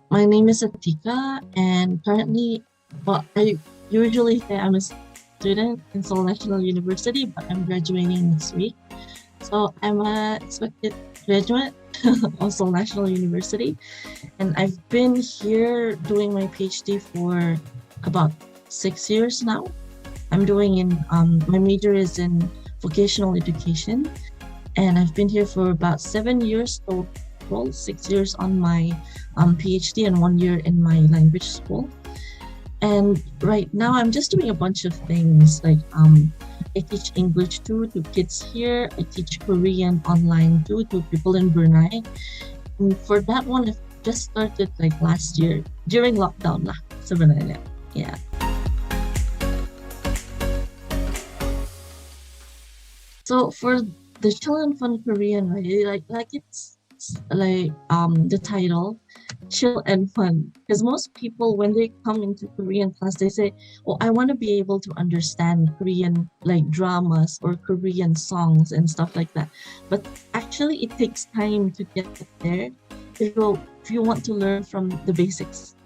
My name is Atiqah, and currently, well, I usually say I'm a student in Seoul National University, but I'm graduating next week. So I'm a expected graduate of Seoul National University, and I've been here doing my PhD for about 6 years now. I'm doing in my major is in vocational education, and I've been here for about 7 years total, 6 years on my PhD and 1 year in my language school. And right now, I'm just doing a bunch of things like I teach English too to kids here. I teach Korean online too to people in Brunei. And for that one, I've just started like last year during lockdown lah sebenarnya. Yeah. So for the Chill and Fun Korean, right? Like it's like the title, chill and fun. Because most people when they come into Korean class, they say, "Oh, I want to be able to understand Korean like dramas or Korean songs and stuff like that." But actually, it takes time to get there if you want to learn from the basics.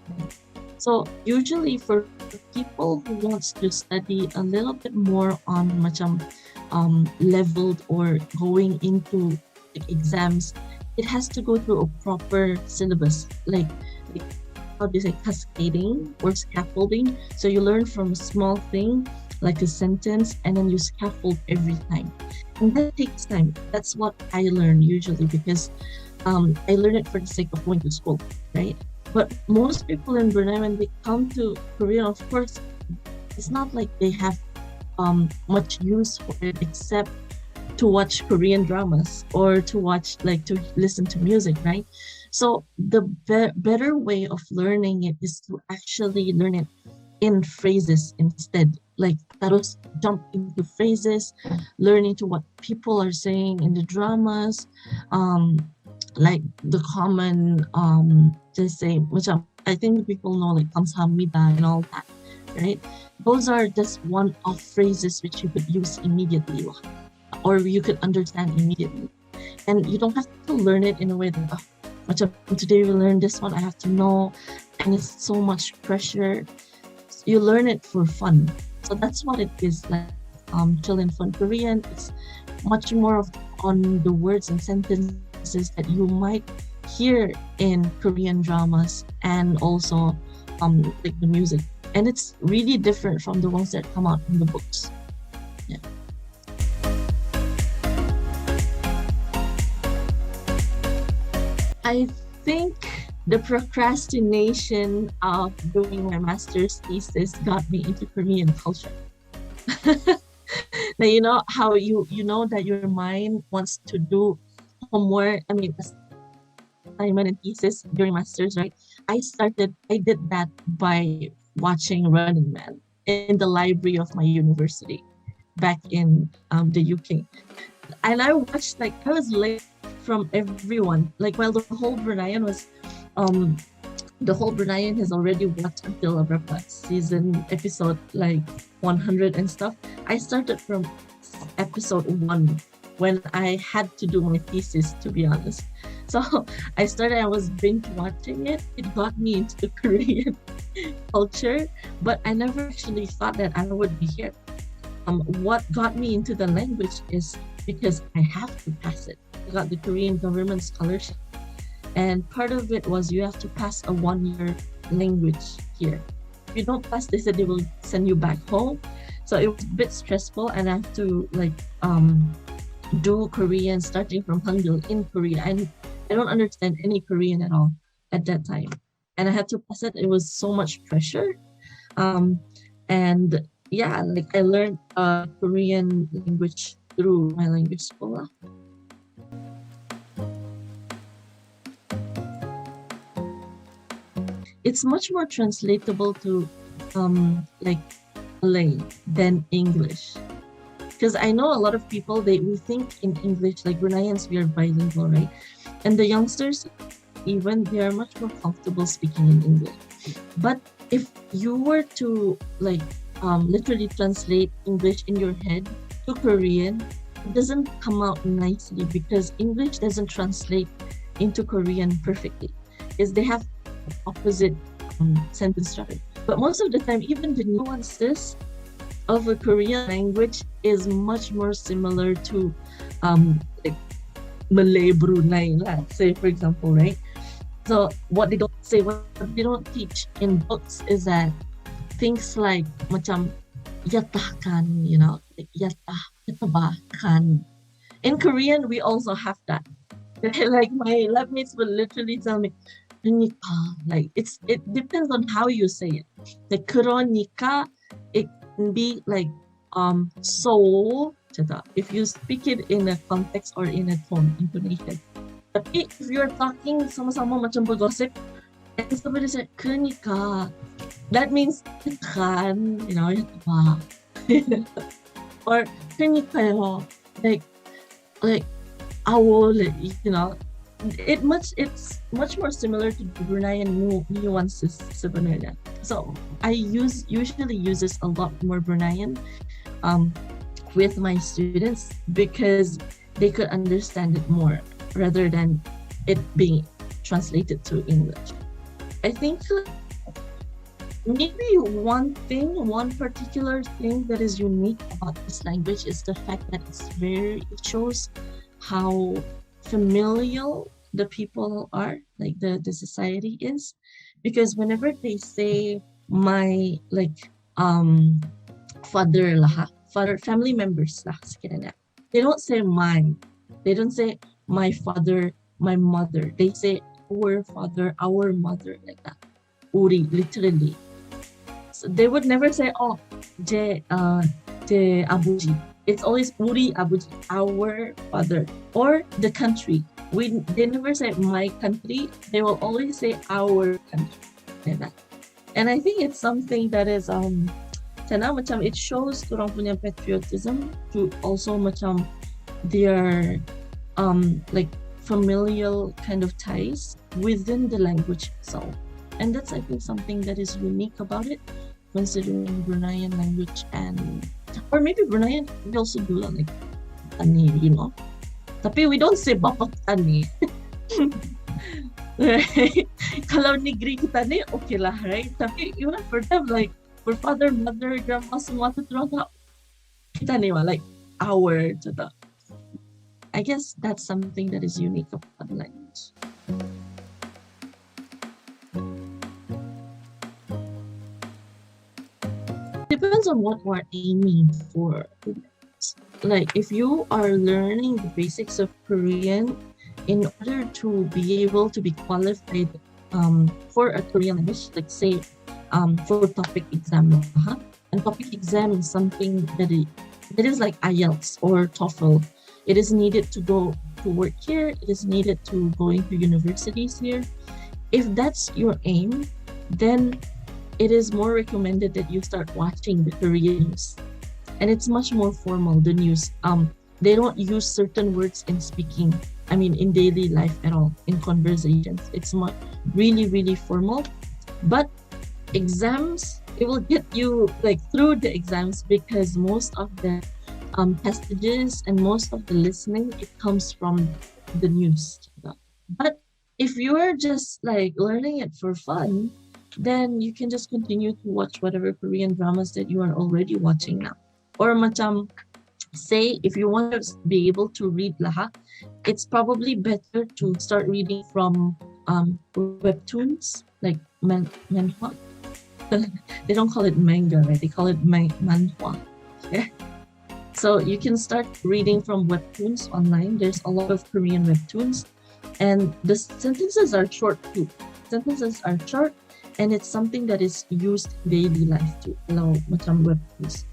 So usually for people who wants to study a little bit more on macam leveled or going into like, exams, it has to go through a proper syllabus, like how do you say cascading or scaffolding. So you learn from a small thing like a sentence and then you scaffold every time. And that takes time. That's what I learn usually because I learn it for the sake of going to school, right? But most people in Brunei, when they come to Korea, of course, it's not like they have much use for it except to watch Korean dramas or to watch, like, to listen to music, right? So the better way of learning it is to actually learn it in phrases instead. Like, taros jump into phrases, learning to what people are saying in the dramas, um, like the common just say which I think people know like kamsahamnida and all that, right? Those are just one of phrases which you could use immediately or you could understand immediately. And you don't have to learn it in a way that macam today we learn this one, I have to know, and it's so much pressure. You learn it for fun. So that's what it is like. Chill and fun Korean. It's much more of on the words and sentences that you might hear in Korean dramas and also like the music. And it's really different from the ones that come out in the books. Yeah. I think the procrastination of doing my master's thesis got me into Korean culture. Now you know how you know that your mind wants to do homework. I mean, assignment and thesis during masters, right? I did that by watching Running Man in the library of my university back in the UK. And I watched like I was late from everyone. Like while um the whole Bruneian has already watched until a season episode like 100 and stuff. I started from episode 1 when I had to do my thesis, to be honest. So I was binge watching it. It got me into the Korean culture, but I never actually thought that I would be here. What got me into the language is because I have to pass it. I got the Korean government scholarship, and part of it was you have to pass a 1 year language here. If you don't pass, they said they will send you back home. So it was a bit stressful, and I have to like do Korean starting from Hangul in Korea. And I don't understand any Korean at all at that time, and I had to pass it. It was so much pressure, um, and yeah, like I learned Korean language through my language school. It's much more translatable to like Malay than English. Because I know a lot of people we think in English, like Bruneians, we are bilingual, right? And the youngsters, even they are much more comfortable speaking in English. But if you were to like literally translate English in your head to Korean, it doesn't come out nicely because English doesn't translate into Korean perfectly. Is they have opposite sentence structure. But most of the time, even the nuances of a Korean language is much more similar to like Malay Brunei, let's say, for example, right? So what they don't say, what they don't teach in books is that things like macam yatahkan, like yatah, yatabahkan. In Korean, we also have that. Like my lab mates will literally tell me, "Kronika," like it depends on how you say it. The kronika, it can be like so. If you speak it in a context or in a tone, intonation. Tapi if you're talking sama-sama macam bergosip, and somebody said kronika, that means kan, yata. Or kronika, like owl, it's much more similar to Bruneian nuances sebenarnya. So I usually use this a lot more Bruneian with my students because they could understand it more rather than it being translated to English. I think maybe one particular thing that is unique about this language is the fact that it shows how familial the people are, like the society is, because whenever they say my father lah, father family members lah, they don't say mine, they don't say my father, my mother, they say our father, our mother, like that. Uri, literally. So they would never say, oh, je abuji. It's always Uri abuji, our father, or the country. They never say my country. They will always say our country. Like that. And I think it's something that is macam it shows turang punya patriotism to also macam their like familial kind of ties within the language itself. And that's, I think, something that is unique about it, considering Bruneian language or maybe Bruneian, we also do like tani, Tapi we don't say bapak tani. Right? Kalau negeri kita ni, okay lah, right? Tapi even for them, like, for father, mother, grandma, semua tu terang tak, kita ni like, our, I guess that's something that is unique about the language. Depends on what we're aiming for. Like if you are learning the basics of Korean in order to be able to be qualified for a Korean language, like say for topic exam, and topic exam is something that is like IELTS or TOEFL. It is needed to go to work here. It is needed to go into universities here. If that's your aim, then it is more recommended that you start watching the Korean news. And it's much more formal, the news. They don't use certain words in speaking, in daily life at all, in conversations. It's really, really formal. But exams, it will get you like through the exams because most of the passages and most of the listening, it comes from the news. But if you are just like learning it for fun, then you can just continue to watch whatever Korean dramas that you are already watching now. Or macam, say, if you want to be able to read lahat, it's probably better to start reading from webtoons, like manhwa. They don't call it manga, right? They call it manhwa. Yeah. So you can start reading from webtoons online. There's a lot of Korean webtoons. And the sentences are short too. Sentences are short, and it's something that is used in daily life too. Macam webtoons.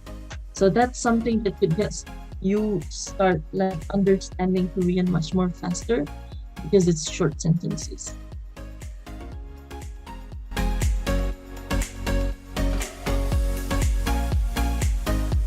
So that's something that could get you start like understanding Korean much more faster because it's short sentences.